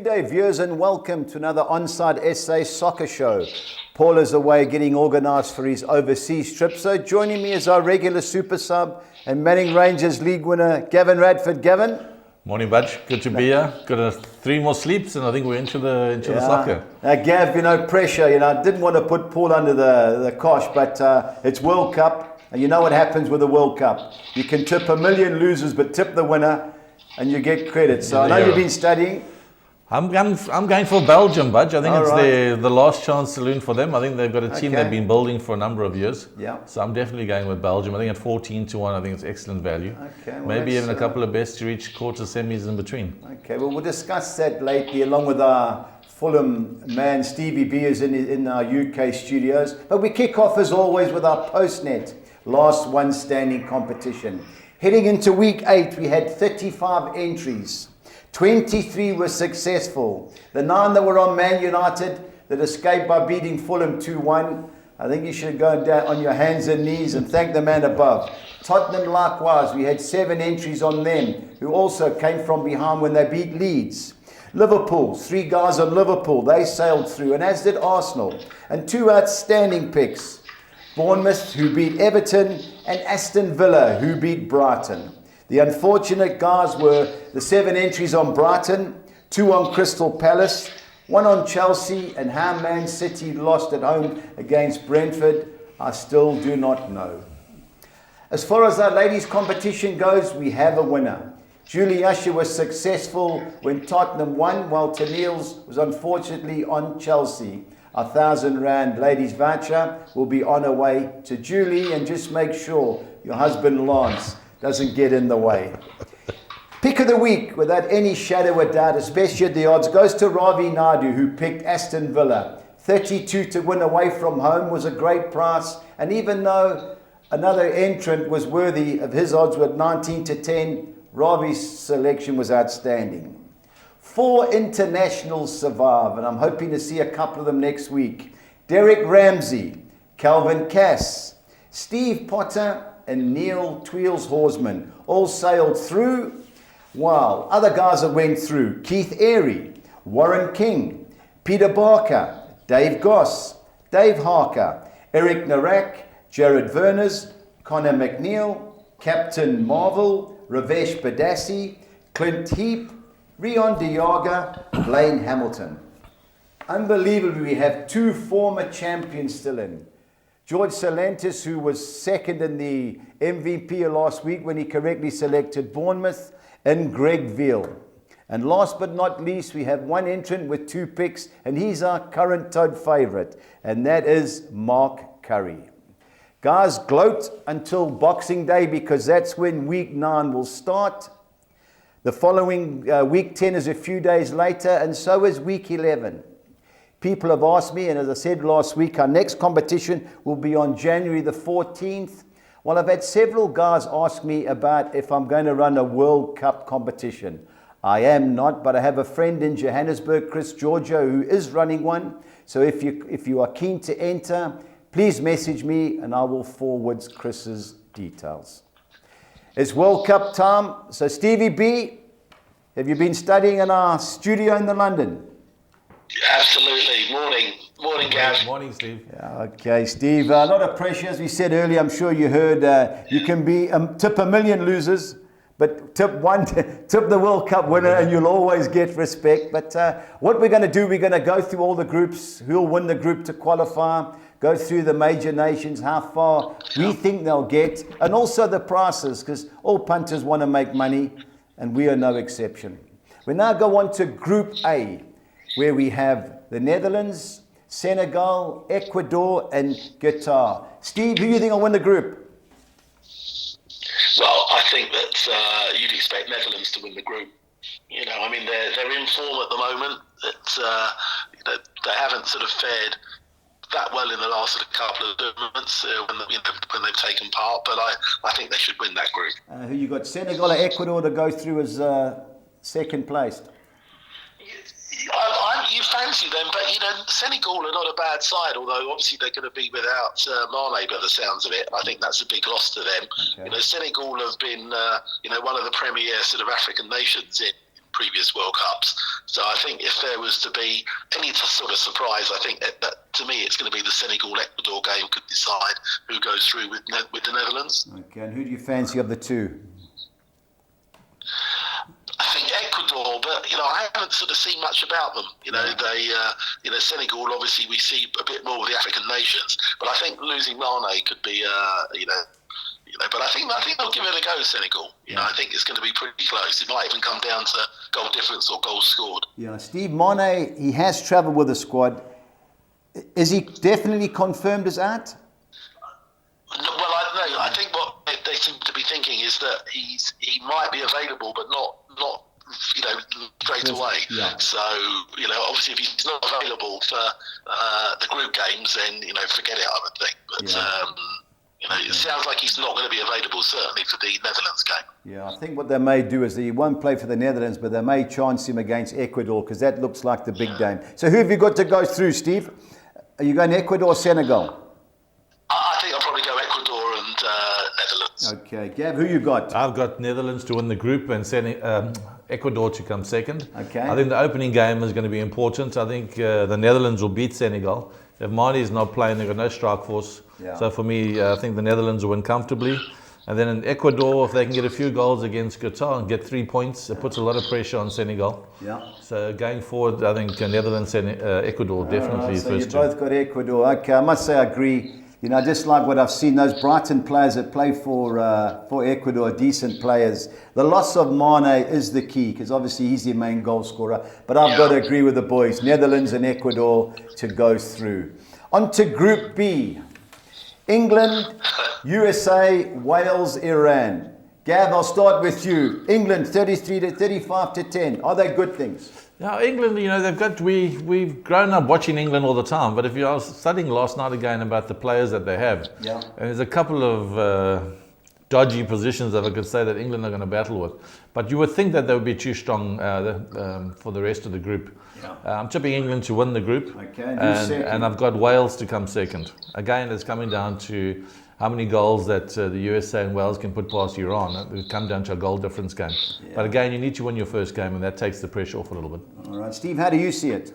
day, viewers, and welcome to another OnSide SA soccer show. Paul is away getting organised for his overseas trip, so joining me is our regular super sub and Manning Rangers League winner, Gavin Radford. Gavin? Morning, Budge. Good to be here. Got 3 more sleeps, and I think we're into the soccer. Now, Gav, pressure. I didn't want to put Paul under the cosh, but it's World Cup, and you know what happens with the World Cup. You can tip a million losers, but tip the winner, and you get credit. So I know you've been studying. I'm going for Belgium, Budge. I think it's the last chance saloon for them. I think they've got a team they've been building for a number of years. Yeah. So I'm definitely going with Belgium. I think at 14-1, I think it's excellent value. Okay. Well, maybe even a couple of bets to reach quarters, semis in between. Okay. Well, we'll discuss that lately, along with our Fulham man Stevie B is in our UK studios. But we kick off as always with our Postnet last one standing competition. Heading into week 8, we had 35 entries. 23 were successful. The 9 that were on Man United that escaped by beating Fulham 2-1. I think you should go down on your hands and knees and thank the man above. Tottenham likewise, we had 7 entries on them who also came from behind when they beat Leeds. Liverpool, 3 guys on Liverpool, they sailed through, and as did Arsenal. And 2 outstanding picks. Bournemouth, who beat Everton, and Aston Villa, who beat Brighton. The unfortunate guys were the 7 entries on Brighton, 2 on Crystal Palace, 1 on Chelsea, and how Man City lost at home against Brentford, I still do not know. As far as our ladies' competition goes, we have a winner. Julie Usher was successful when Tottenham won, while Tennille's was unfortunately on Chelsea. A R1,000 ladies voucher will be on her way to Julie, and just make sure your husband Lance doesn't get in the way. Pick of the week, without any shadow of doubt, especially at the odds, goes to Ravi Naidu, who picked Aston Villa. 32 to win away from home was a great price, and even though another entrant was worthy of his odds with 19 to 10, Ravi's selection was outstanding. 4 internationals survive, and I'm hoping to see a couple of them next week. Derek Ramsey, Calvin Cass, Steve Potter, and Neil Tweels-Horsman all sailed through, while other guys that went through: Keith Airy, Warren King, Peter Barker, Dave Goss, Dave Harker, Eric Narak, Jared Verners, Connor McNeil, Captain Marvel, Ravesh Badassi, Clint Heap, Rion Diaga, Blaine Hamilton. Unbelievably, we have 2 former champions still in. George Salantis, who was second in the MVP last week when he correctly selected Bournemouth, and Greg Veal. And last but not least, we have 1 entrant with 2 picks, and he's our current Todd favourite, and that is Mark Curry. Guys, gloat until Boxing Day, because that's when week 9 will start. The following week 10 is a few days later, and so is week 11. People have asked me, and as I said last week, our next competition will be on January the 14th. Well, I've had several guys ask me about if I'm going to run a World Cup competition. I am not, but I have a friend in Johannesburg, Chris Giorgio, who is running one. So if you are keen to enter, please message me and I will forward Chris's details. It's World Cup time. So Stevie B, have you been studying in our studio in London? Absolutely. Morning, Gav. Morning, Steve. Okay, Steve. A lot of pressure, as we said earlier. I'm sure you heard. You can be tip a million losers, but tip the World Cup winner, and you'll always get respect. But what we're going to do, we're going to go through all the groups, who'll win the group to qualify, go through the major nations, how far we think they'll get, and also the prices, because all punters want to make money, and we are no exception. We now go on to Group A, where we have the Netherlands, Senegal, Ecuador, and Qatar. Steve, who do you think will win the group? Well, I think that you'd expect Netherlands to win the group. They're in form at the moment. They haven't sort of fared that well in the last sort of couple of tournaments when they've taken part, but I think they should win that group. Who you got, Senegal or Ecuador, to go through as second placed? You fancy them, but Senegal are not a bad side, although obviously they're going to be without Mane by the sounds of it. I think that's a big loss to them. Okay. Senegal have been one of the premier sort of African nations in previous World Cups. So I think if there was to be any sort of surprise, I think that to me it's going to be the Senegal-Ecuador game could decide who goes through with the Netherlands. Okay, and who do you fancy of the two? I think Ecuador, but I haven't sort of seen much about them. They, Senegal. Obviously, we see a bit more with the African nations, but I think losing Mane could be, But I think they'll give it a go, Senegal. I think it's going to be pretty close. It might even come down to goal difference or goals scored. Yeah, Steve Mane, he has travelled with the squad. Is he definitely confirmed as out? Well, I think what they seem to be thinking is that he might be available, but not straight away. Yeah. So obviously, if he's not available for the group games, then forget it. I would think, but it sounds like he's not going to be available certainly for the Netherlands game. Yeah, I think what they may do is he won't play for the Netherlands, but they may chance him against Ecuador because that looks like the big game. So who have you got to go through, Steve? Are you going Ecuador or Senegal? I think I'll probably go Ecuador and Netherlands. Okay, Gav, who you got? I've got Netherlands to win the group and Ecuador to come second. Okay. I think the opening game is going to be important. I think the Netherlands will beat Senegal. If Mane is not playing, they've got no strike force. Yeah. So for me, I think the Netherlands will win comfortably. And then in Ecuador, if they can get a few goals against Qatar and get 3 points, it puts a lot of pressure on Senegal. Yeah. So going forward, I think Netherlands and Ecuador definitely so first you two. both got Ecuador. Okay, I must say I agree. Just like what I've seen, those Brighton players that play for Ecuador, decent players. The loss of Mane is the key because obviously he's the main goal scorer. But I've got to agree with the boys. Netherlands and Ecuador to go through. On to Group B. England, USA, Wales, Iran. Gav, I'll start with you. England 35 to 10. Are they good things? Now England, we've grown up watching England all the time. But if I was studying last night again about the players that they have, and there's a couple of dodgy positions that I could say that England are going to battle with. But you would think that they would be too strong for the rest of the group. I'm tipping England to win the group, and I've got Wales to come second. Again, it's coming down to how many goals that the USA and Wales can put past Iran. It will come down to a goal difference game. Yeah. But again, you need to win your first game, and that takes the pressure off a little bit. All right, Steve, how do you see it?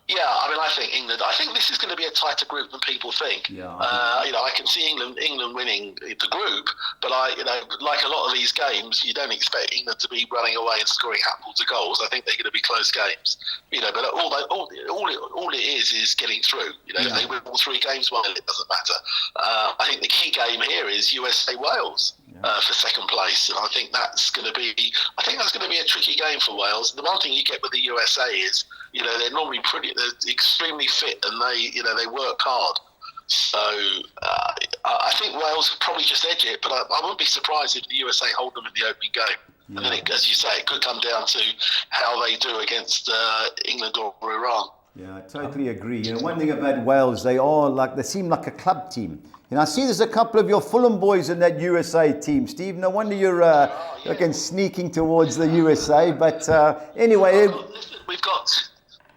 Yeah, I think England. I think this is going to be a tighter group than people think. Yeah. I can see England winning the group, but like a lot of these games, you don't expect England to be running away and scoring handfuls of goals. I think they're going to be close games. But all it is getting through. If they win all 3 games, well, it doesn't matter. I think the key game here is USA Wales. For second place, and I think that's going to be a tricky game for Wales. The one thing you get with the USA is, they're normally they're extremely fit, and they work hard. So I think Wales probably just edge it, but I wouldn't be surprised if the USA hold them in the opening game. Yeah. And then, as you say, it could come down to how they do against England or Iran. Yeah, I totally agree. One thing about Wales, they seem like a club team. I see there's a couple of your Fulham boys in that USA team, Steve. No wonder you're looking sneaking towards the USA. But anyway, we've got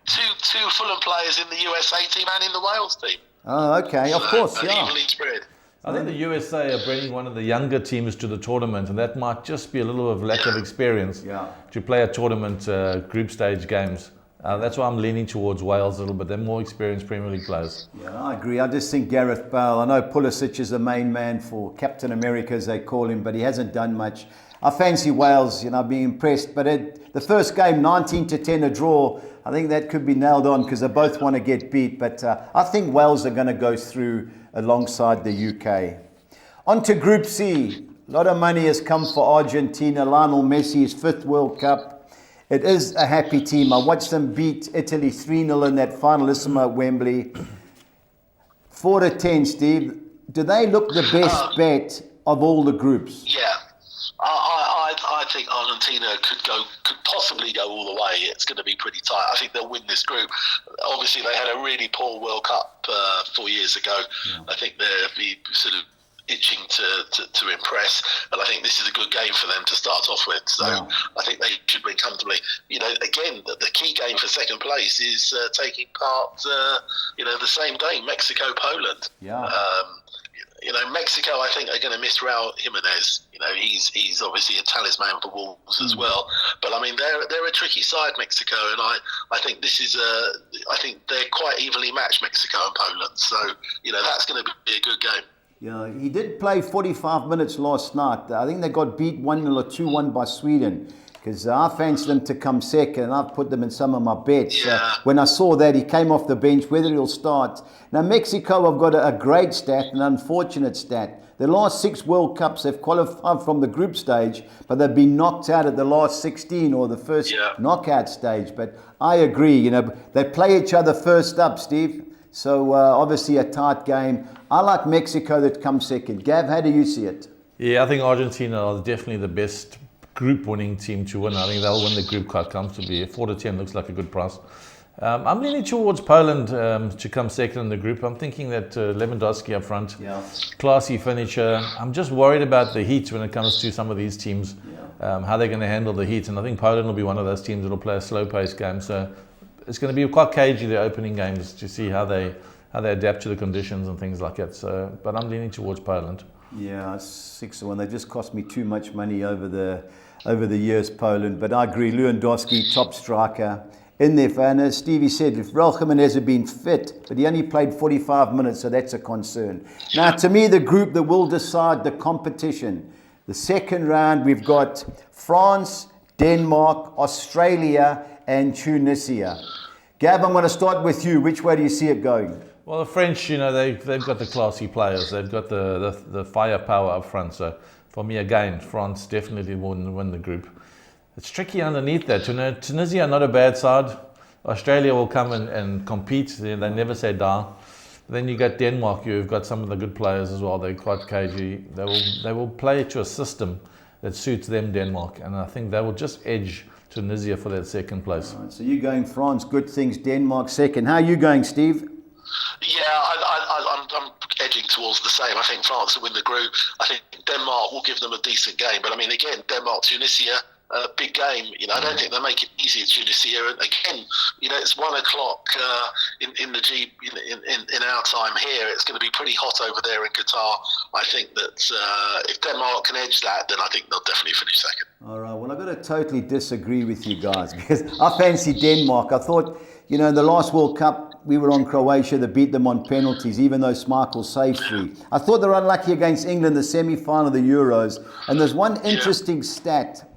two Fulham players in the USA team and in the Wales team. Oh, okay, of course, evenly spread. I think the USA are bringing one of the younger teams to the tournament, and that might just be a little of lack of experience to play a tournament group stage games. That's why I'm leaning towards Wales a little bit. They're more experienced Premier League players. Yeah, I agree. I just think Gareth Bale, I know Pulisic is the main man for Captain America, as they call him, but he hasn't done much. I fancy Wales, being impressed. But the first game, 19 to 10, a draw, I think that could be nailed on because they both want to get beat. But I think Wales are going to go through alongside the UK. On to Group C. A lot of money has come for Argentina. Lionel Messi's 5th World Cup. It is a happy team. I watched them beat Italy 3-0 in that finalissima at Wembley. 4 to 10, Steve. Do they look the best bet of all the groups? Yeah. I think Argentina could possibly go all the way. It's going to be pretty tight. I think they'll win this group. Obviously, they had a really poor World Cup 4 years ago. Yeah. I think they'll be sort of itching to impress, and I think this is a good game for them to start off with. So I think they should win comfortably. Again, the key game for second place is taking part. The same day, Mexico-Poland. Yeah. Mexico, I think, are going to miss Raul Jimenez. He's obviously a talisman for Wolves as well. But I mean, they're a tricky side, Mexico, and I think this is I think they're quite evenly matched, Mexico and Poland. So that's going to be a good game. Yeah, he did play 45 minutes last night. I think they got beat 1-0 or 2-1 by Sweden. Because I fancied them to come second, and I've put them in some of my bets. Yeah. When I saw that, he came off the bench, whether he'll start. Now, Mexico have got a great stat, an unfortunate stat. The last 6 World Cups, they've qualified from the group stage, but they've been knocked out at the last 16 or the first knockout stage. But I agree, they play each other first up, Steve. So obviously a tight game. I like Mexico that comes second. Gav, how do you see it? Yeah, I think Argentina are definitely the best group winning team to win. I think they'll win the group quite comfortably. 4-10 looks like a good price. I'm leaning towards Poland to come second in the group. I'm thinking that Lewandowski up front, classy finisher. I'm just worried about the heat when it comes to some of these teams, how they're going to handle the heat. And I think Poland will be one of those teams that will play a slow-paced game. So it's going to be quite cagey, the opening games, to see how they adapt to the conditions and things like that. So, but I'm leaning towards Poland. Yeah, 6-1. They just cost me too much money over the years, Poland. But I agree, Lewandowski, top striker. In there, and as Stevie said, if Raul Jimenez had been fit, but he only played 45 minutes, so that's a concern. Now, to me, the group that will decide the competition, the second round, we've got France, Denmark, Australia, and Tunisia. Gab, I'm going to start with you. Which way do you see it going? Well, the French, they've got the classy players. They've got the firepower up front. So, for me, again, France definitely will win the group. It's tricky underneath that. Tunisia are not a bad side. Australia will come and compete. They never say die. Then you got Denmark. You've got some of the good players as well. They're quite cagey. They will play to a system that suits them, Denmark. And I think they will just edge Tunisia for that second place. Right, so you're going France, good things, Denmark second. How are you going, Steve? Yeah, I'm edging towards the same. I think France will win the group. I think Denmark will give them a decent game. But I mean, again, Denmark, Tunisia, a big game. I don't think they'll make it easy in Tunisia. And again, it's 1 o'clock in the G in our time here. It's going to be pretty hot over there in Qatar. I think that if Denmark can edge that, then I think they'll definitely finish second. All right. Well, I've got to totally disagree with you guys because I fancy Denmark. I thought, in the last World Cup, we were on Croatia that beat them on penalties, even though Schmeichel saved 3. I thought they were unlucky against England, the semi-final of the Euros. And there's one interesting stat.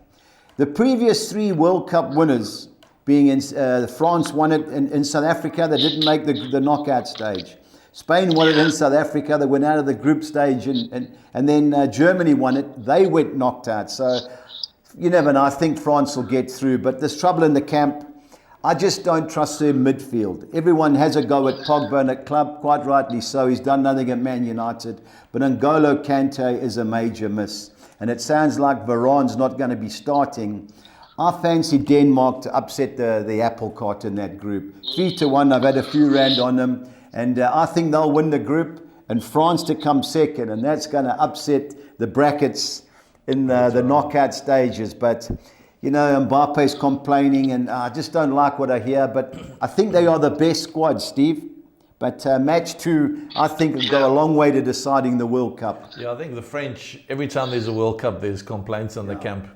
The previous 3 World Cup winners, being in France won it in South Africa, they didn't make the knockout stage. Spain won it in South Africa, they went out of the group stage, and then Germany won it, they went knocked out. So you never know, I think France will get through, but there's trouble in the camp. I just don't trust their midfield. Everyone has a go at Pogba and at club, quite rightly so. He's done nothing at Man United, but N'Golo Kante is a major miss. And it sounds like Varane's not going to be starting. I fancy Denmark to upset the apple cart in that group. 3-1, I've had a few rand on them. And I think they'll win the group. And France to come second. And that's going to upset the brackets in the knockout stages. But, Mbappe's complaining. And I just don't like what I hear. But I think they are the best squad, Steve. But match 2, I think, will go a long way to deciding the World Cup. Yeah, I think the French, every time there's a World Cup, there's complaints on the camp.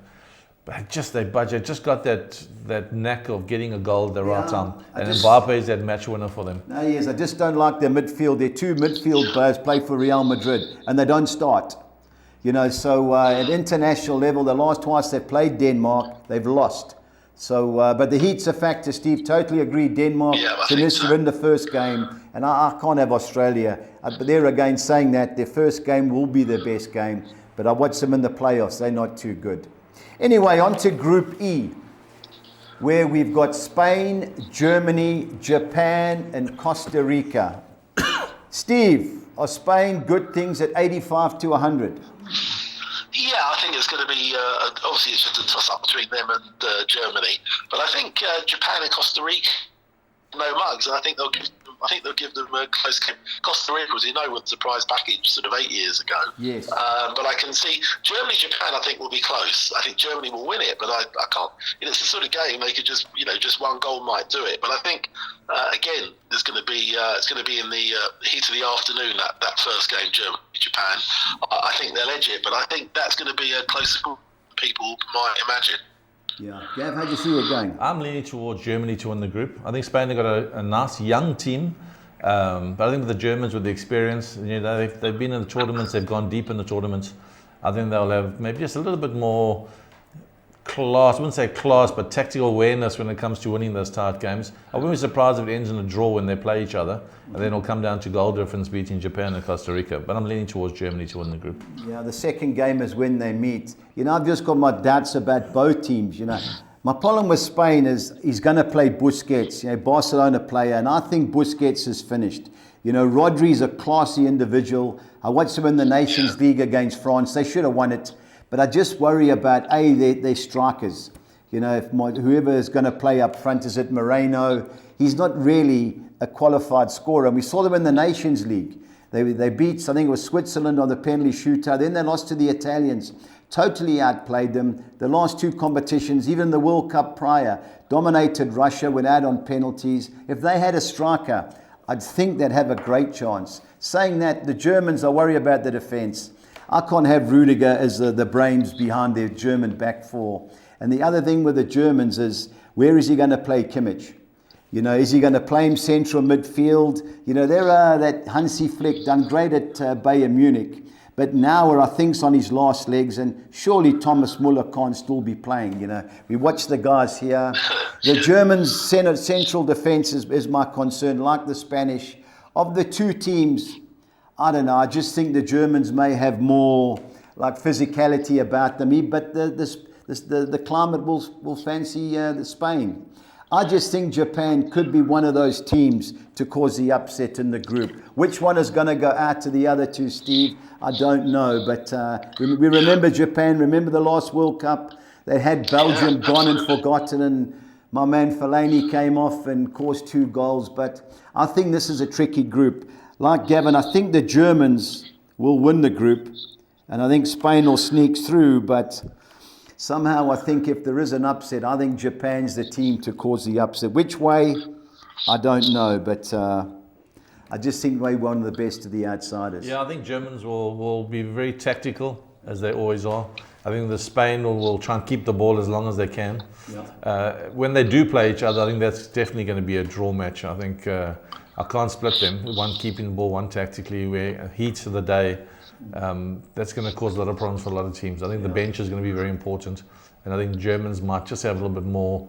But they just got that knack of getting a goal at the right time. And Mbappe is that match winner for them. No, yes, I just don't like their midfield. Their 2 midfield players play for Real Madrid, and they don't start. So at international level, the last twice they've played Denmark, they've lost. So, but the heat's a factor, Steve. Totally agree. Denmark, Tunisia in the first game. And I can't have Australia. But they're again saying that their first game will be their best game. But I watch them in the playoffs. They're not too good. Anyway, on to Group E, where we've got Spain, Germany, Japan, and Costa Rica. Steve, are Spain good things at 85 to 100? Yeah, I think it's going to be, obviously it's just a toss-up between them and Germany. But I think Japan and Costa Rica no mugs, and I think they'll give them a close game. Costa Rica, as you know, was a surprise package sort of 8 years ago. Yes. But I can see Germany-Japan, I think, will be close. I think Germany will win it, but I can't. It's the sort of game they could just one goal might do it. But I think again, there's going to be it's going to be in the heat of the afternoon that first game, Germany-Japan. I think they'll edge it, but I think that's going to be a closer group than people might imagine. Yeah, Gav, how do you see it going? I'm leaning towards Germany to win the group. I think Spain have got a nice young team, but I think with the Germans, with the experience, they've been in the tournaments, they've gone deep in the tournaments. I think they'll have maybe just a little bit more class. I wouldn't say class, but tactical awareness when it comes to winning those tight games. I wouldn't be surprised if it ends in a draw when they play each other, and then it'll come down to goal difference between Japan and Costa Rica. But I'm leaning towards Germany to win the group. Yeah, the second game is when they meet. I've just got my doubts about both teams. My problem with Spain is he's going to play Busquets, Barcelona player, and I think Busquets is finished. Rodri's a classy individual. I watched him in the Nations League against France. They should have won it. But I just worry about, their strikers. If whoever is going to play up front, is it Moreno? He's not really a qualified scorer. And we saw them in the Nations League. They beat, I think it was Switzerland on the penalty shootout. Then they lost to the Italians. Totally outplayed them. The last two competitions, even the World Cup prior, dominated Russia, went out on penalties. If they had a striker, I'd think they'd have a great chance. Saying that, the Germans, I worry about the defence. I can't have Rudiger as the brains behind their German back four. And the other thing with the Germans is, where is he going to play Kimmich? Is he going to play him central midfield? That Hansi Flick done great at Bayern Munich. But now I think's on his last legs, and surely Thomas Muller can't still be playing. We watch the guys here. The Germans' central defence is my concern, like the Spanish. Of the two teams, I don't know. I just think the Germans may have more like physicality about them, but the climate will fancy the Spain. I just think Japan could be one of those teams to cause the upset in the group. Which one is going to go out to the other two, Steve? I don't know. But we remember Japan. Remember the last World Cup? They had Belgium gone and forgotten, and my man Fellaini came off and caused 2 goals. But I think this is a tricky group. Like Gavin, I think the Germans will win the group, and I think Spain will sneak through, but somehow I think if there is an upset, I think Japan's the team to cause the upset. Which way, I don't know, but I just think they're one of the best of the outsiders. Yeah, I think Germans will be very tactical, as they always are. I think the Spain will try and keep the ball as long as they can. Yeah. When they do play each other, I think that's definitely going to be a draw match. I think I can't split them. One keeping the ball, one tactically. Where heat of the day, that's going to cause a lot of problems for a lot of teams. I think the bench is going to be very important, and I think Germans might just have a little bit more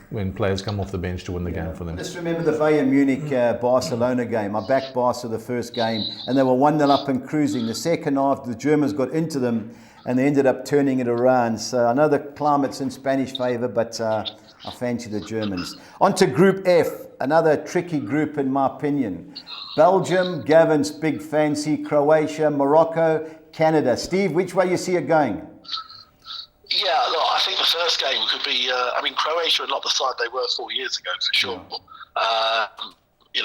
when players come off the bench to win the game for them. Just remember the Bayern Munich Barcelona game. I backed Barca the first game, and they were 1-0 up and cruising. The second half, the Germans got into them, and they ended up turning it around. So I know the climate's in Spanish favour, but I fancy the Germans. On to Group F, another tricky group in my opinion. Belgium, Gavin's big fancy, Croatia, Morocco, Canada. Steve, which way you see it going? Yeah, look, I think the first game could be, Croatia are not the side they were 4 years ago, for sure. Yeah.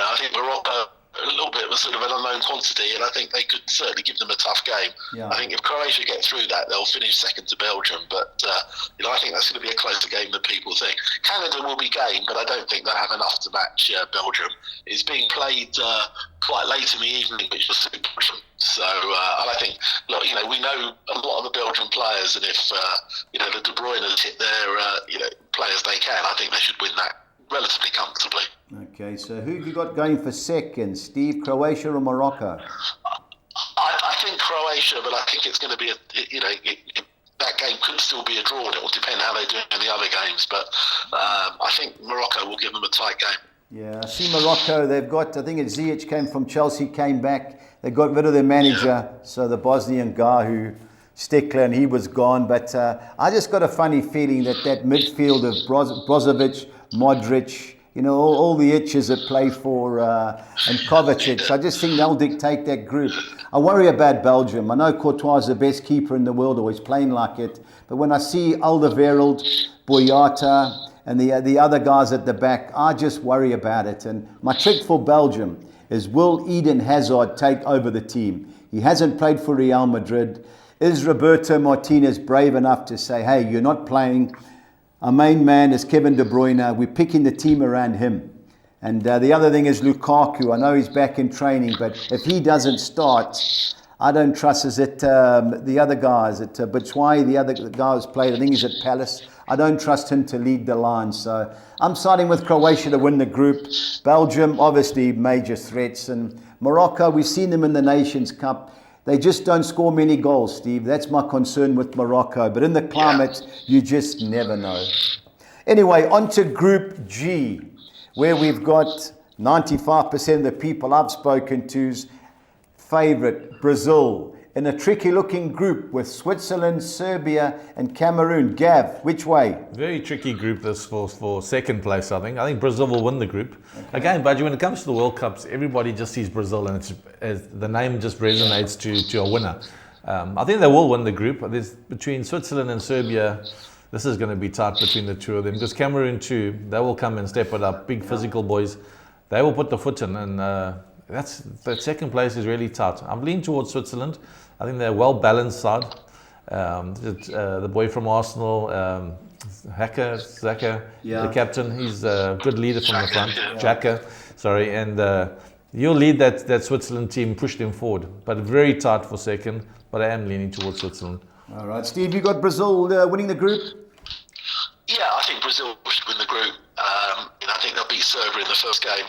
I think Morocco, a little bit of a sort of an unknown quantity, and I think they could certainly give them a tough game. Yeah. I think if Croatia get through that, they'll finish second to Belgium, but I think that's going to be a closer game than people think. Canada will be game, but I don't think they'll have enough to match Belgium. It's being played quite late in the evening, which will suit Belgium. So I think, we know a lot of the Belgian players, and if the De Bruyne has hit their players they can, I think they should win that relatively comfortably. Okay, so who have you got going for second, Steve? Croatia or Morocco? I think Croatia, but I think it's going to be that game could still be a draw, and it will depend how they do in the other games. But I think Morocco will give them a tight game. Yeah, I see Morocco. They've got, I think it's Ziyech came from Chelsea, came back. They got rid of their manager, so the Bosnian guy who Stekler, and he was gone. But I just got a funny feeling that midfield of Brozovic, Modric, all the itches that play for and Kovacic. I just think they'll dictate that group. I worry about Belgium. I know Courtois is the best keeper in the world, always playing like it. But when I see Alderweireld, Boyata, and the other guys at the back, I just worry about it. And my trick for Belgium is, will Eden Hazard take over the team? He hasn't played for Real Madrid. Is Roberto Martinez brave enough to say, hey, you're not playing? Our main man is Kevin De Bruyne. We're picking the team around him. And the other thing is Lukaku. I know he's back in training, but if he doesn't start, I don't trust. Is it the other guys? At Batshuayi, the other guy who's played, I think he's at Palace. I don't trust him to lead the line. So I'm siding with Croatia to win the group. Belgium, obviously, major threats. And Morocco, we've seen them in the Nations Cup. They just don't score many goals, Steve. That's my concern with Morocco. But in the climate, you just never know. Anyway, on to Group G, where we've got 95% of the people I've spoken to's favourite, Brazil, in a tricky-looking group with Switzerland, Serbia, and Cameroon. Gav, which way? Very tricky group this for second place, I think. I think Brazil will win the group. Okay. Again, Budgie, when it comes to the World Cups, everybody just sees Brazil, and the name just resonates to a winner. I think they will win the group. There's between Switzerland and Serbia. This is going to be tight between the two of them, because Cameroon too, they will come and step it up. Big physical boys. They will put the foot in, and that second place is really tight. I'm leaning towards Switzerland. I think they're a well-balanced side. The boy from Arsenal, Xhaka, the captain, he's a good leader from the front. Xhaka, sorry, and you'll lead that Switzerland team, push them forward. But very tight for second, but I am leaning towards Switzerland. All right, Steve, you got Brazil winning the group? Yeah, I think Brazil should win the group. I think they'll beat Serbia in the first game.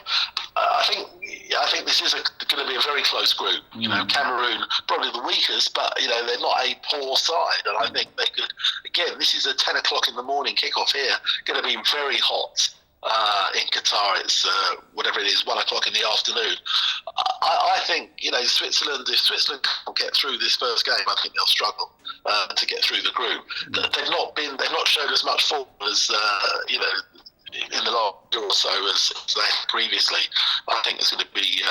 I think this is going to be a very close group. Cameroon probably the weakest, but they're not a poor side, and I think they could. Again, this is a 10 o'clock in the morning kickoff here. Going to be very hot in Qatar. It's whatever it is, 1 o'clock in the afternoon. I think Switzerland. If Switzerland can't get through this first game, I think they'll struggle to get through the group. They've not showed as much form as in the last year or so as they had previously. I think it's going to be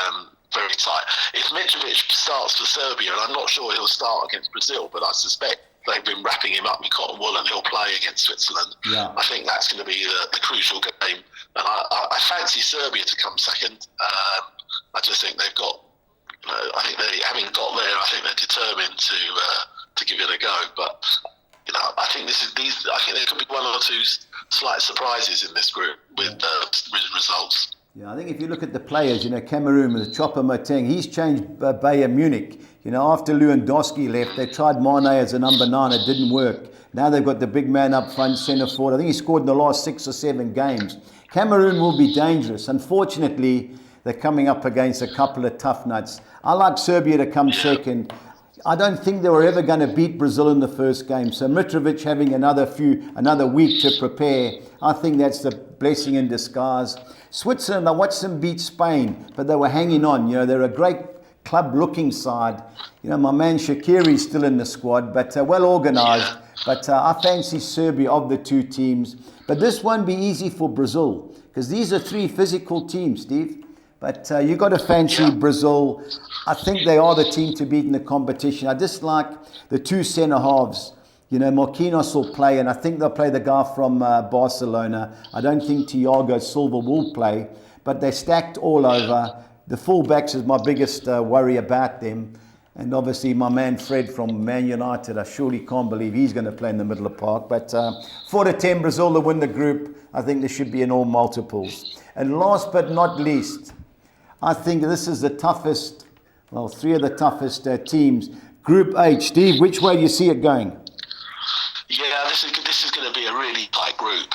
very tight. If Mitrovic starts for Serbia, and I'm not sure he'll start against Brazil, but I suspect they've been wrapping him up in cotton wool and he'll play against Switzerland. Yeah. I think that's going to be the crucial game. And I fancy Serbia to come second. I just think they've got, I think they, having got there, I think they're determined to give it a go. But I think I think there could be one or two slight surprises in this group with results. Yeah, I think if you look at the players, Cameroon with Chopper Moteng, he's changed Bayern Munich. After Lewandowski left, they tried Mane as a number 9, it didn't work. Now they've got the big man up front, centre forward. I think he scored in the last 6 or 7 games. Cameroon will be dangerous. Unfortunately, they're coming up against a couple of tough nuts. I like Serbia to come second. I don't think they were ever going to beat Brazil in the first game. So Mitrovic having another week to prepare, I think that's the blessing in disguise. Switzerland, I watched them beat Spain, but they were hanging on. They're a great club-looking side. My man Shaqiri's still in the squad, but well organised. Yeah. But I fancy Serbia of the two teams. But this won't be easy for Brazil, because these are 3 physical teams, Steve. But you got to fancy Brazil. I think they are the team to beat in the competition. I just like the 2 centre halves. Marquinhos will play, and I think they'll play the guy from Barcelona. I don't think Thiago Silva will play, but they're stacked all over. The fullbacks is my biggest worry about them. And obviously my man Fred from Man United, I surely can't believe he's going to play in the middle of the park. But 4-10, Brazil to win the group. I think there should be in all multiples. And last but not least, I think this is the toughest, 3 of the toughest teams. Group H. Steve, which way do you see it going? Yeah, this is going to be a really tight group.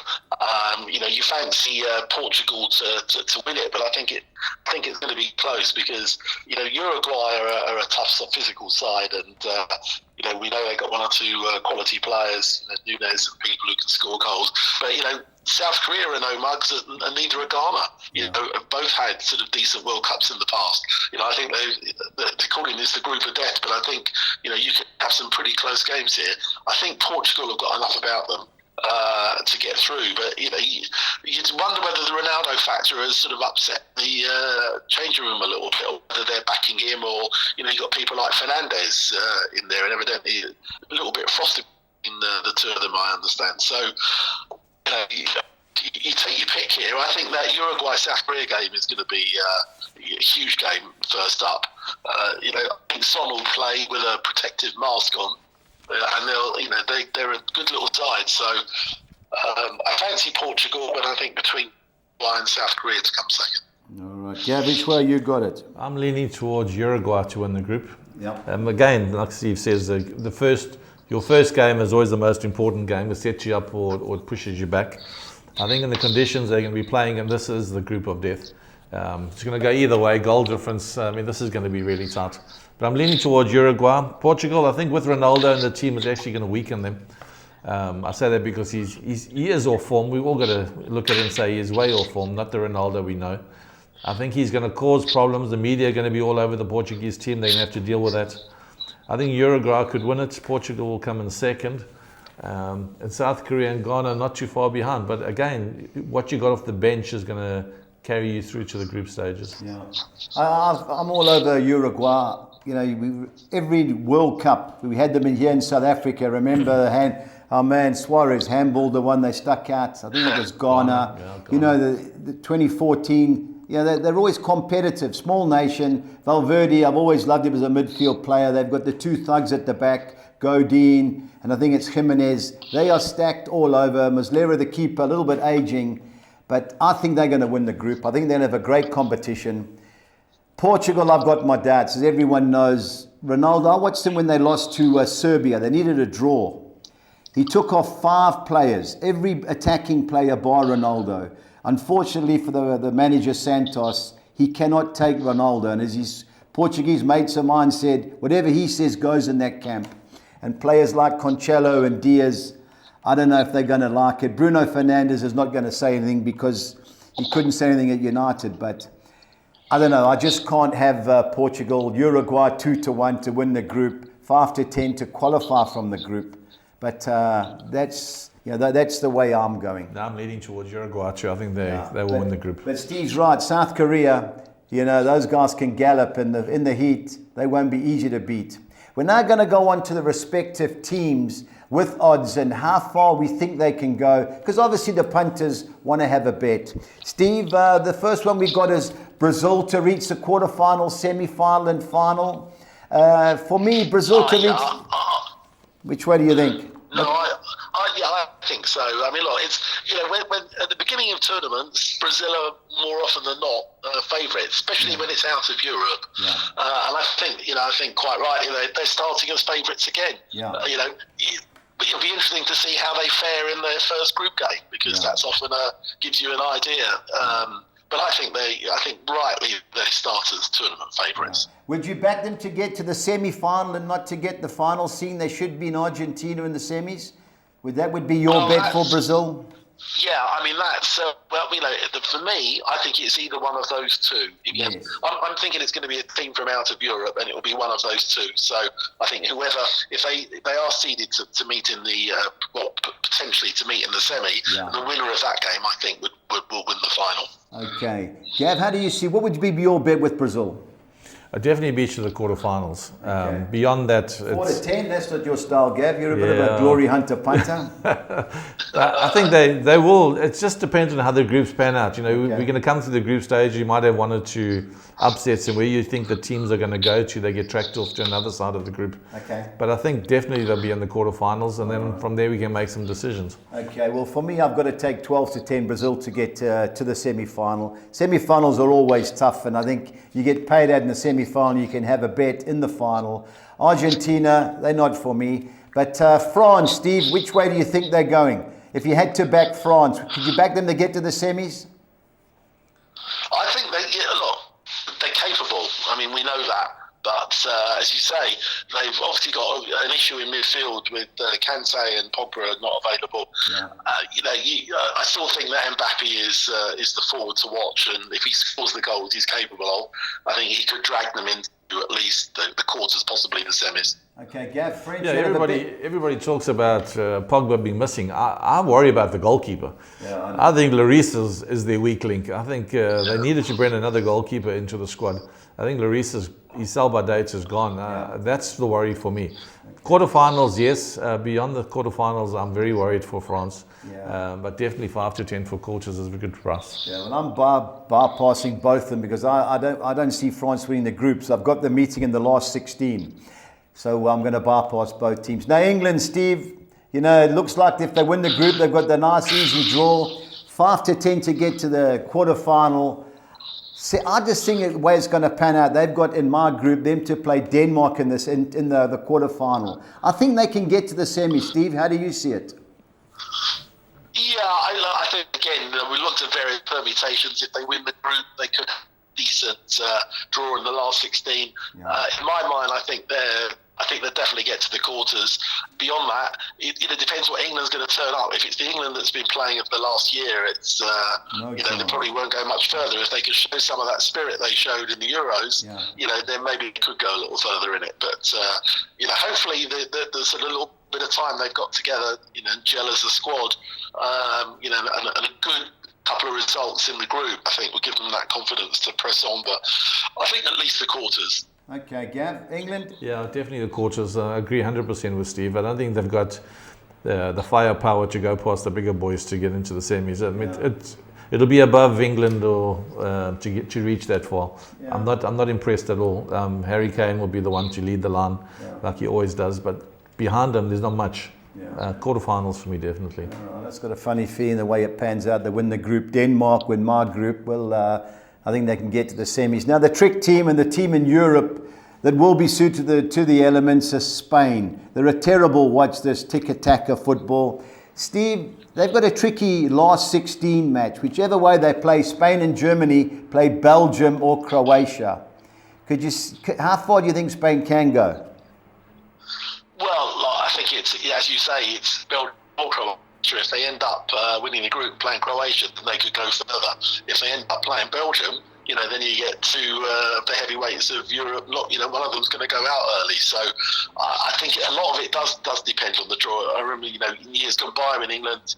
You fancy Portugal to win it, but I think it's going to be close because Uruguay are a tough physical side, and we know they got 1 or 2 quality players, Nunes and people who can score goals. But South Korea are no mugs, and neither are Ghana. Both had sort of decent World Cups in the past. I think they're calling this the group of death, but I think you can have some pretty close games here. I think Portugal have got enough about them to get through, but you'd wonder whether the Ronaldo factor has sort of upset the changing room a little bit, or whether they're backing him, or you've got people like Fernandes in there, and evidently a little bit frosted in the 2 of them, I understand. So you take your pick here. I think that Uruguay-South Korea game is going to be a huge game first up. I think Son will play with a protective mask on, and they're a good little side. So I fancy Portugal, but I think between Uruguay and South Korea to come second. All right, Gav, which way you got it? I'm leaning towards Uruguay to win the group. Yep. Again, like Steve says, your first game is always the most important game. It sets you up or it pushes you back. I think in the conditions they're going to be playing, and this is the group of death. It's going to go either way. Goal difference. This is going to be really tight. But I'm leaning towards Uruguay. Portugal, I think with Ronaldo and the team, is actually going to weaken them. I say that because he is off form. We've all got to look at it and say he is way off form, not the Ronaldo we know. I think he's going to cause problems. The media are going to be all over the Portuguese team. They're going to have to deal with that. I think Uruguay could win it. Portugal will come in second. And South Korea and Ghana not too far behind. But again, what you got off the bench is going to carry you through to the group stages. Yeah, I'm all over Uruguay. Every World Cup, we had them in here in South Africa. Remember our man Suarez handballed the one they stuck out. I think it was Ghana. Ghana. The 2014. They're always competitive. Small nation. Valverde, I've always loved him as a midfield player. They've got the two thugs at the back, Godin, and I think it's Jimenez. They are stacked all over. Muslera, the keeper, a little bit aging. But I think they're going to win the group. I think they'll have a great competition. Portugal, I've got my doubts. As everyone knows, Ronaldo, I watched them when they lost to Serbia. They needed a draw. He took off 5 players, every attacking player bar Ronaldo. Unfortunately for the manager Santos, he cannot take Ronaldo. And as his Portuguese mates of mine said, whatever he says goes in that camp. And players like Cancelo and Diaz, I don't know if they're going to like it. Bruno Fernandes is not going to say anything because he couldn't say anything at United. But I don't know. I just can't have Portugal, Uruguay 2-1 to win the group, 5-10 to qualify from the group. But that's the way I'm going. No, I'm leaning towards Uruguay too. I think they will win the group. But Steve's right. South Korea, those guys can gallop in the heat. They won't be easy to beat. We're now going to go on to the respective teams with odds and how far we think they can go, because obviously the punters want to have a bet. Steve, the first one we got is Brazil to reach the quarterfinal, semi-final and final. For me, Brazil to reach... Which way do you think? No, I think so. I mean, look, it's when at the beginning of tournaments, Brazil are more often than not favourites, especially when it's out of Europe. Yeah. And I think quite right. They're starting as favourites again. Yeah. It'll be interesting to see how they fare in their first group game, because that's often gives you an idea. But I think rightly they start as tournament favourites. Yeah. Would you back them to get to the semi-final and not to get the final scene? They should be in Argentina in the semis. Would be your bet for Brazil? Yeah, I mean that's for me, I think it's either one of those two. Yes. I'm thinking it's going to be a team from out of Europe, and it will be one of those two. So I think whoever, if they are seeded to meet in the potentially to meet in the semi, the winner of that game, I think will win the final. Okay, Gav, how do you see? What would be your bet with Brazil? I definitely beat you to the quarterfinals. Okay. Beyond that, 4-10. That's not your style, Gav. You're a bit of a glory hunter punter. I think they will. It just depends on how the groups pan out. We're going to come to the group stage. You might have 1 or 2 upsets, and where you think the teams are going to go to, they get tracked off to another side of the group. Okay. But I think definitely they'll be in the quarterfinals, and then from there we can make some decisions. Okay. Well, for me, I've got to take 12-10 Brazil to get to the semi-final. Semi-finals are always tough, and I think you get paid out in the semi-final. You can have a bet in the final. Argentina, they're not for me. But France, Steve, which way do you think they're going? If you had to back France, could you back them to get to the semis? I think they're capable. I mean, we know that. But as you say, they've obviously got an issue in midfield with Kante and Pogba not available. Yeah. I still think that Mbappe is the forward to watch, and if he scores the goals he's capable of, I think he could drag them into at least the quarters, possibly the semis. Okay, Gav, French. Yeah, everybody talks about Pogba being missing. I worry about the goalkeeper. Yeah, I think Lloris is their weak link. I think they needed to bring another goalkeeper into the squad. I think Lloris is his sell-by dates is gone. That's the worry for me. Quarterfinals, yes. Beyond the quarterfinals, I'm very worried for France. But definitely 5 to 10 for quarters is a good price. Yeah, well, I'm bypassing both of them because I don't see France winning the groups. I've got the meeting in the last 16. So I'm going to bypass both teams. Now, England, Steve, you know, it looks like if they win the group, they've got the nice easy draw. 5 to 10 to get to the quarterfinal. See, I just think the way it's going to pan out, they've got in my group them to play Denmark in the quarterfinal. I think they can get to the semi. Steve, how do you see it? Yeah, I think again we looked at various permutations. If they win the group, they could have a decent draw in the last 16. In my mind, I think they'll definitely get to the quarters. Beyond that, it depends what England's going to turn up. If it's the England that's been playing of the last year, it's they probably won't go much further. If they could show some of that spirit they showed in the Euros, then maybe it could go a little further in it. But hopefully there's a little bit of time they've got together, and gel as a squad, and a good couple of results in the group, I think will give them that confidence to press on. But I think at least the quarters. Okay, Gav, England? Yeah, definitely the quarters. I agree 100% with Steve. I don't think they've got the firepower to go past the bigger boys to get into the semis. I mean, it'll be above England or to reach that far. Yeah. I'm not impressed at all. Harry Kane will be the one to lead the line, like he always does. But behind him, there's not much. Quarterfinals for me, definitely. That's got a funny feeling the way it pans out. They win the group. Denmark win my group. Well, I think they can get to the semis. Now, the trick team and the team in Europe that will be suited to the elements is Spain. They're a terrible, watch this, tiki-taka football. Steve, they've got a tricky last 16 match. Whichever way they play, Spain and Germany play Belgium or Croatia. How far do you think Spain can go? Well, I think it's, as you say, it's Belgium or Croatia. If they end up winning the group playing Croatia, then they could go further. If they end up playing Belgium, then you get to the heavyweights of Europe. One of them's going to go out early. So I think a lot of it does depend on the draw. I remember, in years gone by when England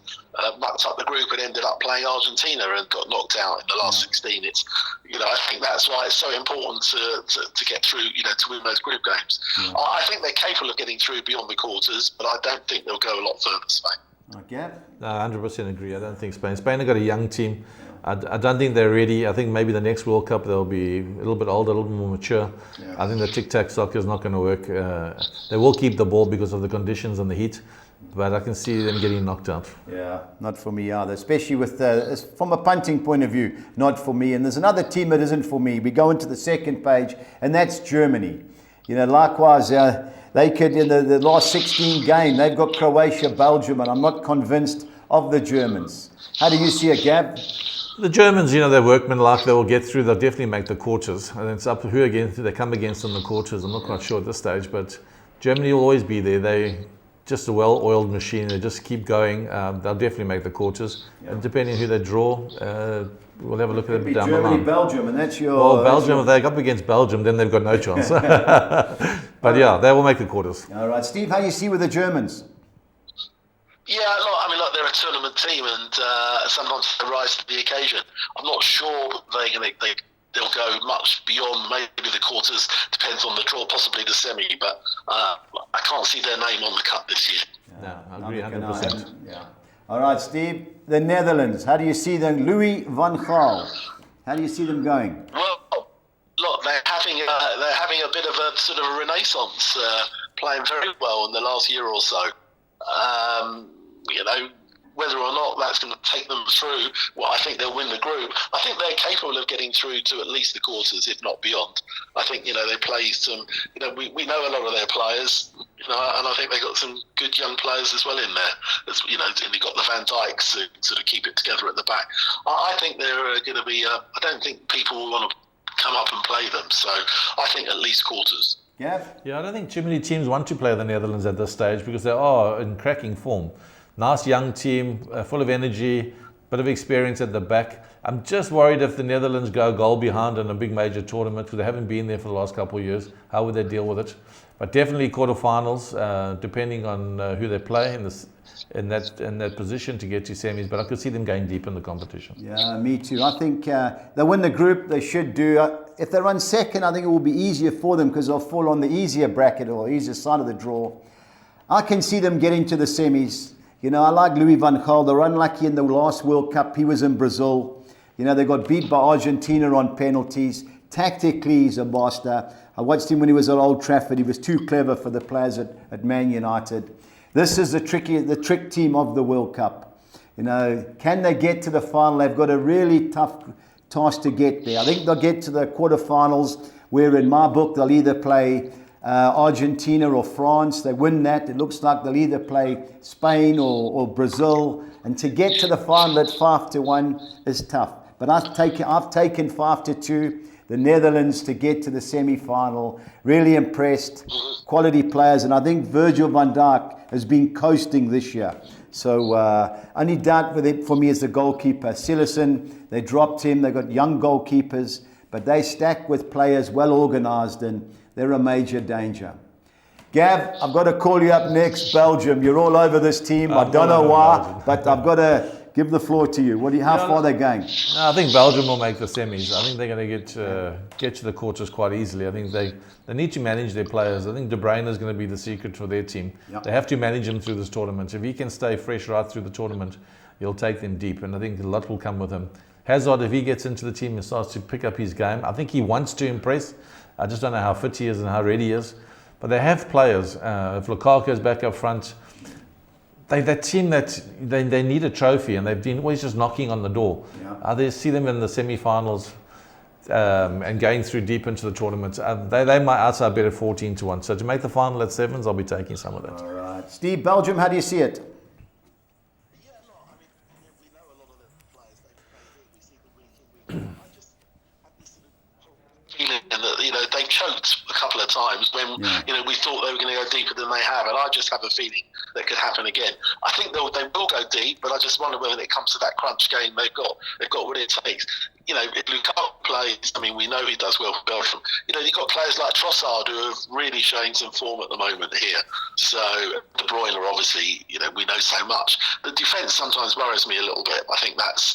mucked up the group and ended up playing Argentina and got knocked out in the last 16. It's, I think that's why it's so important to get through, to win those group games. I think they're capable of getting through beyond the quarters, but I don't think they'll go a lot further, Spain. Okay. No, 100% agree. I don't think Spain have got a young team. I don't think they're ready. I think maybe the next World Cup they'll be a little bit older, a little bit more mature. I think the tic-tac soccer is not going to work. They will keep the ball because of the conditions and the heat, but I can see them getting knocked out. Yeah, not for me either, especially with from a punting point of view, not for me. And there's another team that isn't for me. We go into the second page, and that's Germany. Likewise, they could, in the last 16 game, they've got Croatia, Belgium, and I'm not convinced of the Germans. How do you see it, Gab? The Germans, they're workmanlike. They will get through. They'll definitely make the quarters. And it's up to who they come against in the quarters. I'm not quite sure at this stage, but Germany will always be there. They just a well-oiled machine. They just keep going. They'll definitely make the quarters. And depending on who they draw, we'll have a look at them down the line. Germany, Belgium, and that's your... Well, Belgium, if they go up against Belgium, then they've got no chance. But they will make the quarters. All right. Steve, how you see with the Germans? Yeah, look, they're a tournament team, and sometimes they rise to the occasion. I'm not sure they'll go much beyond maybe the quarters. Depends on the draw, possibly the semi. But I can't see their name on the cut this year. No, I agree 100%. Yeah. All right, Steve. The Netherlands. How do you see them? Louis van Gaal. How do you see them going? Well, look, they're having a bit of a sort of a renaissance, playing very well in the last year or so. Whether or not that's going to take them through, I think they'll win the group. I think they're capable of getting through to at least the quarters, if not beyond. I think, they play some, we know a lot of their players, and I think they've got some good young players as well in there. And you've got the Van Dijks to sort of keep it together at the back. I think they're going to be, I don't think people will want to come up and play them. So I think at least quarters. Yeah, I don't think too many teams want to play the Netherlands at this stage because they are in cracking form. Nice young team, full of energy, bit of experience at the back. I'm just worried if the Netherlands go a goal behind in a big major tournament because they haven't been there for the last couple of years. How would they deal with it? But definitely quarterfinals, depending on who they play in that position to get to semis. But I could see them going deep in the competition. Yeah, me too. I think they'll win the group. They should do. if they run second, I think it will be easier for them because they'll fall on the easier bracket or easier side of the draw. I can see them getting to the semis. You know, I like Louis van Gaal. They're unlucky in the last World Cup. He was in Brazil. You know, they got beat by Argentina on penalties. Tactically, he's a master. I watched him when he was at Old Trafford. He was too clever for the players at Man United. This is the trick team of the World Cup. You know, can they get to the final? They've got a really tough task to get there. I think they'll get to the quarterfinals, where in my book they'll either play Argentina or France. They win that, it looks like they'll either play Spain or Brazil. And to get to the final at 5-1 is tough. But I've taken 5-2. The Netherlands to get to the semi-final. Really impressed. Quality players. And I think Virgil van Dijk has been coasting this year. So only doubt with it for me is the goalkeeper. Sillerson, they dropped him. They've got young goalkeepers. But they stack with players well organised, and they're a major danger. Gav, I've got to call you up next. Belgium. You're all over this team. I don't know why, but I've got to give the floor to you. How far are they going? No, I think Belgium will make the semis. I think they're going to get to the quarters quite easily. I think they need to manage their players. I think De Bruyne is going to be the secret for their team. Yep. They have to manage him through this tournament. If he can stay fresh right through the tournament, he'll take them deep, and I think a lot will come with him. Hazard, if he gets into the team and starts to pick up his game, I think he wants to impress. I just don't know how fit he is and how ready he is. But they have players. If Lukaku is back up front, that team that they need a trophy, and they've been always just knocking on the door. Yeah. They see them in the semi-finals and going through deep into the tournament. They might outside bet at 14-1. So to make the final at sevens, I'll be taking some of that. All right, Steve, Belgium, how do you see it? Yeah, no, I mean, we know a lot of the players they play here. We see them week in, week out. I just have this sort of feeling that, you know, they choked a couple of times when you know, we thought they were going to go deeper than they have, and I just have a feeling that could happen again. I think they will go deep, but I just wonder when it comes to that crunch game, they've got what it takes. You know, if Lukaku plays, I mean, we know he does well for Belgium. You know, you've got players like Trossard who are really showing some form at the moment here. So De Bruyne, obviously, you know, we know so much. The defence sometimes worries me a little bit. I think that's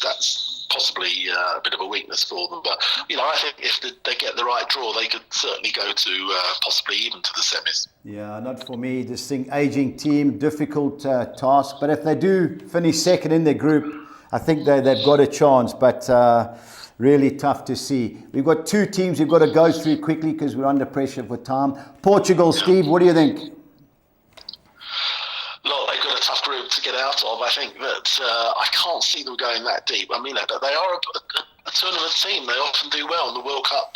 possibly a bit of a weakness for them. But, you know, I think if they get the right draw, they could certainly go to possibly even to the semis. Yeah, not for me. This thing, aging team, difficult task. But if they do finish second in their group, I think they've got a chance. But really tough to see. We've got two teams we've got to go through quickly because we're under pressure for time. Portugal, Steve, what do you think? Look, they've got a tough group to get out of. I think that I can't see them going that deep. I mean, they are a tournament team. They often do well in the World Cup.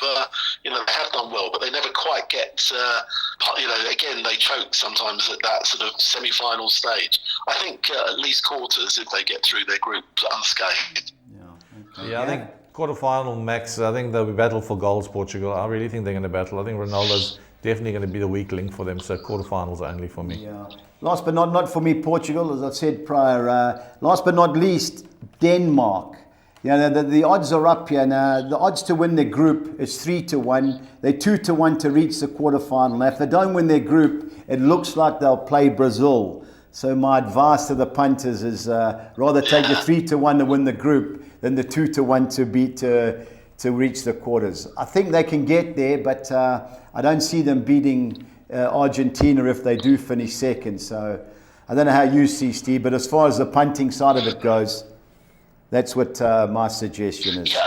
You know, they have done well, but they never quite get. You know, again, they choke sometimes at that sort of semi-final stage. I think at least quarters if they get through their group unscathed. Yeah, I think quarterfinal max. I think they'll be battle for goals. Portugal. I really think they're going to battle. I think Ronaldo's definitely going to be the weak link for them. So quarterfinals only for me. Yeah. Last but not for me, Portugal, as I said prior. Last but not least, Denmark. You know, the odds are up here now. The odds to win their group is 3-1. They're 2-1 to reach the quarterfinal. Now, if they don't win their group, it looks like they'll play Brazil. So my advice to the punters is rather take the 3-1 to win the group than the 2-1 to beat to reach the quarters. I think they can get there, but I don't see them beating Argentina if they do finish second. So I don't know how you see, Steve, but as far as the punting side of it goes, that's what my suggestion is. Yeah,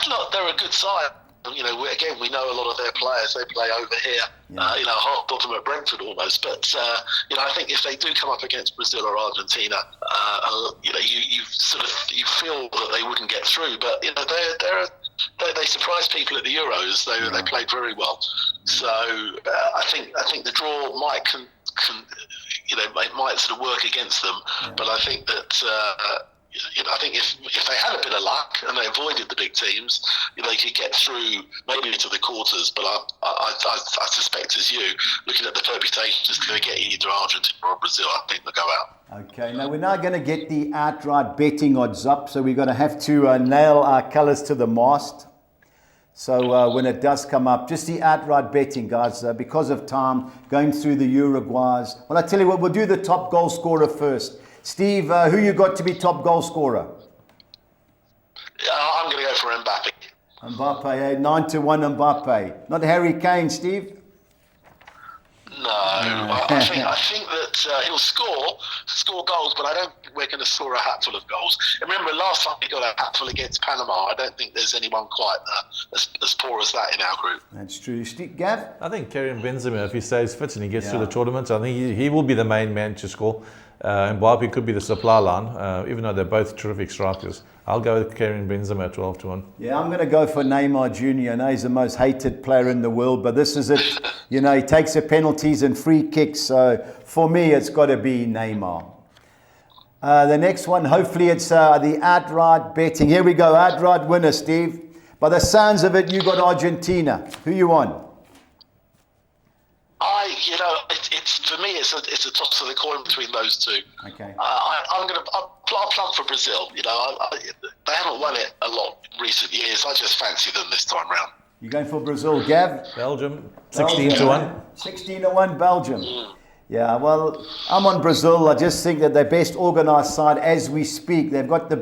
look, they're a good side. You know, again, we know a lot of their players. They play over here. Yeah. You know, hot bottom at Brentford almost. But you know, I think if they do come up against Brazil or Argentina, you know, you feel that they wouldn't get through. But you know, they surprised people at the Euros. They played very well. So I think the draw might you know, it might sort of work against them. Yeah. But I think that. You know, I think if they had a bit of luck and they avoided the big teams, they could get through maybe to the quarters. But I suspect, as you, looking at the permutations, to get either Argentina or Brazil, I think they'll go out. Okay, now we're now going to get the outright betting odds up. So we're going to have to nail our colours to the mast. So when it does come up, just the outright betting, guys, because of time, going through the Uruguays. Well, I tell you what, we'll do the top goal scorer first. Steve, who you got to be top goal scorer? I'm going to go for Mbappe. Mbappe, 9-1 Mbappe. Not Harry Kane, Steve? No, I think that he'll score goals, but I don't think we're going to score a hatful of goals. Remember, last time we got a hatful against Panama, I don't think there's anyone quite as poor as that in our group. That's true. Steve, Gav? I think Karim Benzema, if he stays fit and he gets through the tournament, I think he will be the main man to score. Mbappe could be the supply line, even though they're both terrific strikers. I'll go with Karim Benzema 12-1. Yeah, I'm going to go for Neymar Jr. I know he's the most hated player in the world, but this is it. You know, he takes the penalties and free kicks. So for me, it's got to be Neymar. The next one, hopefully it's the outright betting. Here we go, outright winner, Steve. By the sounds of it, you got Argentina. Who you on? For me, it's a toss of the coin between those two. Okay. I'll plug for Brazil. You know, they haven't won it a lot in recent years. I just fancy them this time round. You going for Brazil, Gav? Belgium, 16-1. 16-1 Belgium. Yeah, well, I'm on Brazil. I just think that they're best organised side as we speak. They've got the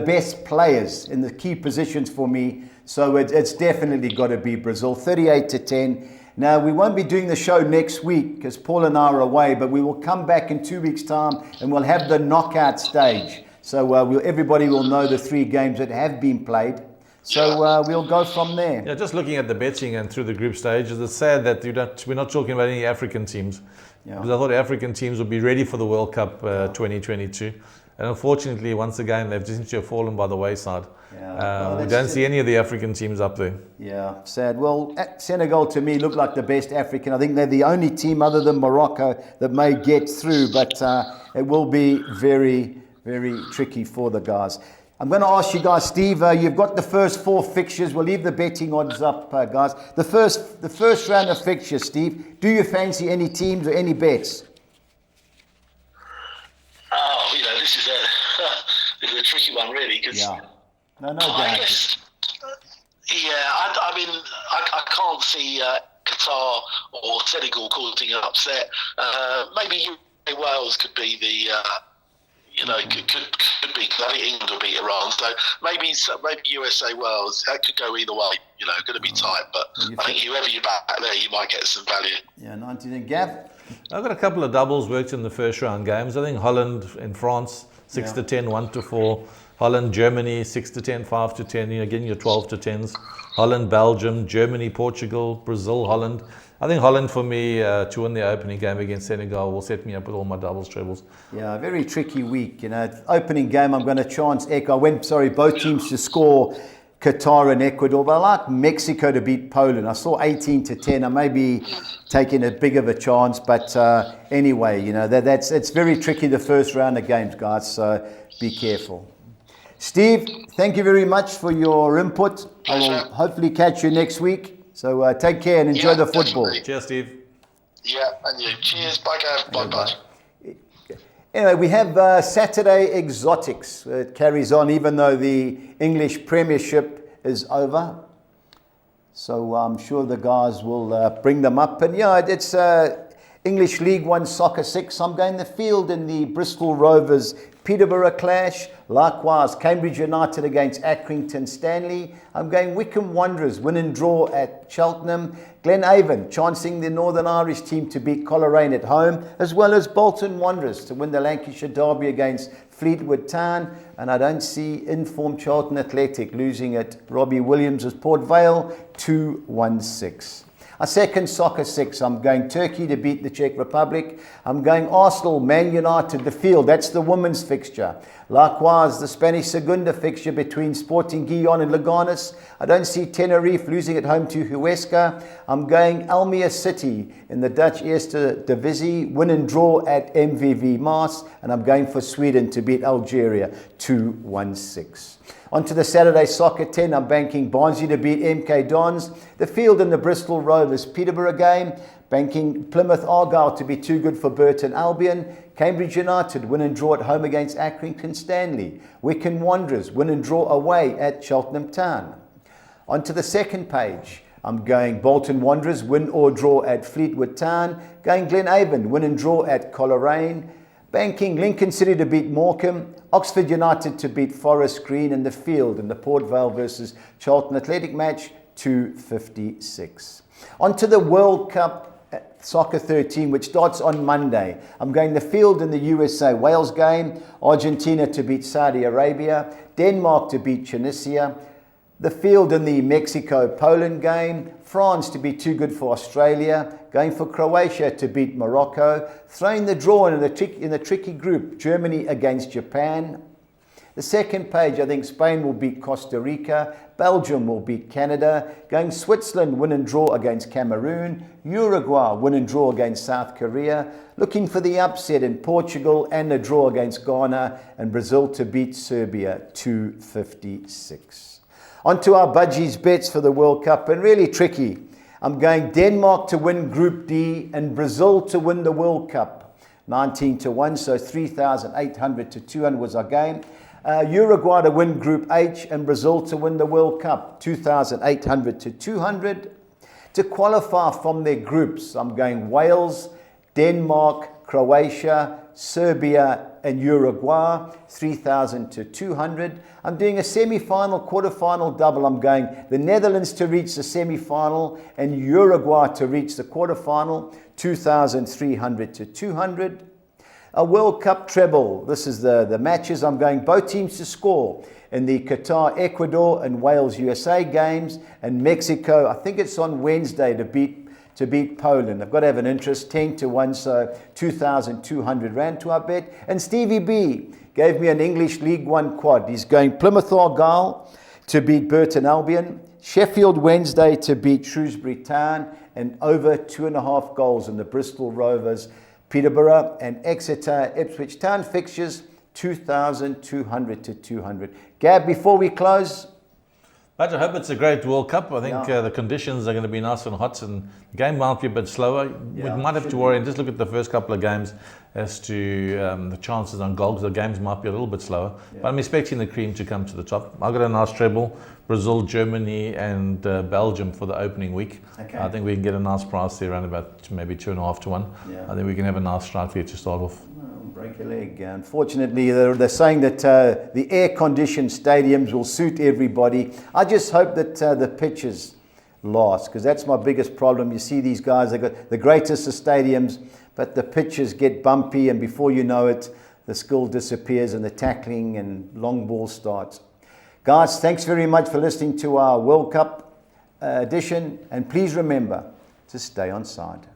best players in the key positions for me. So it's definitely got to be Brazil. 38-10. Now, we won't be doing the show next week because Paul and I are away, but we will come back in 2 weeks' time and we'll have the knockout stage. So everybody will know the 3 games that have been played. So we'll go from there. Yeah, just looking at the betting and through the group stages, it's sad that we're not talking about any African teams. Yeah. Because I thought African teams would be ready for the World Cup 2022. And unfortunately, once again, they've just fallen by the wayside. Yeah. We don't see any of the African teams up there. Yeah, sad. Well, Senegal to me look like the best African. I think they're the only team other than Morocco that may get through, but it will be very, very tricky for the guys. I'm going to ask you guys, Steve, you've got the first 4 fixtures. We'll leave the betting odds up, guys. The first round of fixtures, Steve, do you fancy any teams or any bets? Oh, this is a tricky one, really. Cause I guess, I can't see Qatar or Senegal causing an upset. Maybe Wales could be the, could be, because I think England will beat Iran. So maybe USA Wales, that could go either way. Going to be tight, but I think whoever you back there, you might get some value. Yeah, 19. Gav? I've got a couple of doubles worked in the first round games. I think Holland in France, 6-10, 1-4. Holland, Germany, 6-10, 5-10. Again, your 12-10s. Holland, Belgium, Germany, Portugal, Brazil, Holland. I think Holland for me to win the opening game against Senegal will set me up with all my doubles, trebles. Yeah, very tricky week. Opening game, I'm going to chance Echo. Both teams to score. Qatar and Ecuador, but I like Mexico to beat Poland. I saw 18-10. I may be taking a big of a chance, but anyway, it's very tricky the first round of games, guys. So be careful. Steve, thank you very much for your input. I will hopefully catch you next week. So take care and enjoy the football. Definitely. Cheers, Steve. Yeah, and you. Cheers. Bye, Gav. Bye. Anyway, we have Saturday Exotics. It carries on even though the English Premiership is over. So I'm sure the guys will bring them up. And it's English League One Soccer 6. I'm going the field in the Bristol Rovers Peterborough clash. Likewise, Cambridge United against Accrington Stanley. I'm going Wycombe Wanderers win and draw at Cheltenham. Glenavon chancing the Northern Irish team to beat Coleraine at home, as well as Bolton Wanderers to win the Lancashire Derby against Fleetwood Town. And I don't see informed Charlton Athletic losing at Robbie Williams' Port Vale 2-1-6. A second soccer 6. I'm going Turkey to beat the Czech Republic. I'm going Arsenal, Man United, the field. That's the women's fixture. Likewise, the Spanish Segunda fixture between Sporting Gijón and Leganés. I don't see Tenerife losing at home to Huesca. I'm going Almere City in the Dutch Eerste Divisie, win and draw at MVV Maas. And I'm going for Sweden to beat Algeria 2-1-6. On to the Saturday Soccer 10, I'm banking Barnsley to beat MK Dons. The field in the Bristol Rovers Peterborough game. Banking Plymouth Argyle to be too good for Burton Albion. Cambridge United win and draw at home against Accrington Stanley. Wycombe Wanderers win and draw away at Cheltenham Town. On to the second page. I'm going Bolton Wanderers win or draw at Fleetwood Town. Going Glenavon win and draw at Coleraine. Banking, Lincoln City to beat Morecambe, Oxford United to beat Forest Green, and the field in the Port Vale versus Charlton Athletic match, 256. On to the World Cup Soccer 13, which starts on Monday. I'm going the field in the USA. Wales game, Argentina to beat Saudi Arabia, Denmark to beat Tunisia, the field in the Mexico-Poland game, France to be too good for Australia, going for Croatia to beat Morocco, throwing the draw in the tricky group, Germany against Japan. The second page, I think Spain will beat Costa Rica, Belgium will beat Canada, going Switzerland win and draw against Cameroon, Uruguay win and draw against South Korea, looking for the upset in Portugal and a draw against Ghana, and Brazil to beat Serbia, 256. On to our budgies bets for the World Cup, and really tricky. I'm going Denmark to win Group D and Brazil to win the World Cup. 19 to 1, so 3,800 to 200 was our game. Uruguay to win Group H and Brazil to win the World Cup. 2,800 to 200. To qualify from their groups, I'm going Wales, Denmark, Croatia, Serbia and Uruguay, 3,000 to 200. I'm doing a semi-final, quarter-final double. I'm going the Netherlands to reach the semi-final and Uruguay to reach the quarter-final, 2,300 to 200. A World Cup treble. This is the matches. I'm going both teams to score in the Qatar, Ecuador and Wales, USA games, and Mexico, I think it's on Wednesday, to beat Poland. I've got to have an interest, 10 to 1, so 2,200 Rand to our bet. And Stevie B gave me an English League One quad. He's going Plymouth Argyle to beat Burton Albion, Sheffield Wednesday to beat Shrewsbury Town, and over 2.5 goals in the Bristol Rovers, Peterborough and Exeter, Ipswich Town fixtures, 2,200 to 200. Gab, before we close, But I hope it's a great World Cup. I think the conditions are going to be nice and hot, and the game might be a bit slower. We might have to worry and just look at the first couple of games as to the chances on goals. The games might be a little bit slower, but I'm expecting the cream to come to the top. I've got a nice treble: Brazil, Germany, and Belgium for the opening week. Okay. I think we can get a nice price there, around about maybe 2.5 to 1. Yeah. I think we can have a nice strike there to start off. Break a leg. Unfortunately, they're saying that the air-conditioned stadiums will suit everybody. I just hope that the pitches last, because that's my biggest problem. You see these guys, they've got the greatest of stadiums, but the pitches get bumpy, and before you know it, the skill disappears and the tackling and long ball starts. Guys, thanks very much for listening to our World Cup edition, and please remember to stay on side.